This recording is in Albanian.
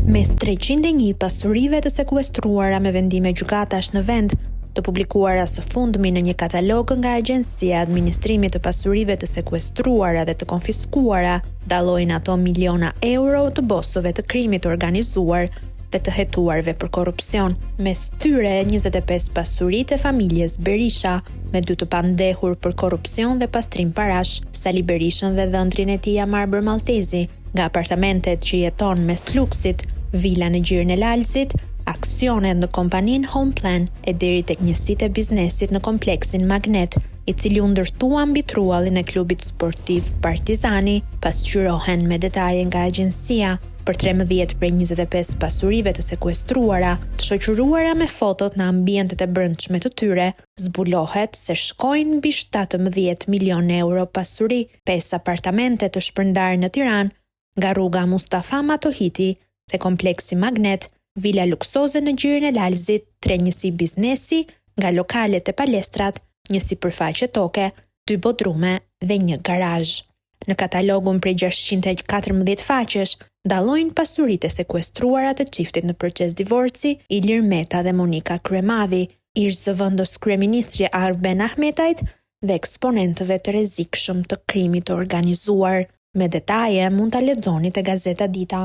Mes 301 pasurive të sekuestruara me vendime gjykatash në vend, të publikuara së fundmi në një katalog nga Agjencia e Administrimit të Pasurive të Sekuestruara dhe të Konfiskuara, dallojnë ato miliona euro të bosëve të krimit organizuar dhe të hetuarve për korrupsion. Mes tyre 25 pasuritë e familjes Berisha, me 2 të pandehur për korrupsion dhe pastrim parash, Sali Berishën dhe dhëndrin e tij Marbër Maltezi, nga apartamentet që jeton mes luksit, vila në Gjirën e Lalzit, aksionet në kompaninë Homeplan e deri tek njësitë e biznesit në kompleksin Magnet, i cili u ndërtua mbi truallin e klubit sportiv Partizani, pasqyrohen me detaje nga agjencia. Për 13 prej 25 pasurive të sekuestruara, të shoqëruara me fotot në ambientet e brendshme të tyre, zbulohet se shkojnë mbi 17 milion euro pasuri, 5 apartamente të shpërndarë në Tiranë, nga rruga Mustafa Matohiti, te kompleksi Magnet, vila luksoze në Gjirën e Lalzit, 3 njësi biznesi, nga lokalet e palestrat, një sipërfaqe toke, 2 bodrume dhe 1 garazh. Në katalogun prej 614 faqesh, dallojnë pasuritë e sekuestruara të çiftit në proces divorci, Ilir Meta dhe Monika Kryemadhi, ish zëvendës kryeministri Arben Ahmetajt dhe eksponentëve të rrezikshëm të krimit të organizuar. Me detaje mund ta lexoni te Gazeta Dita.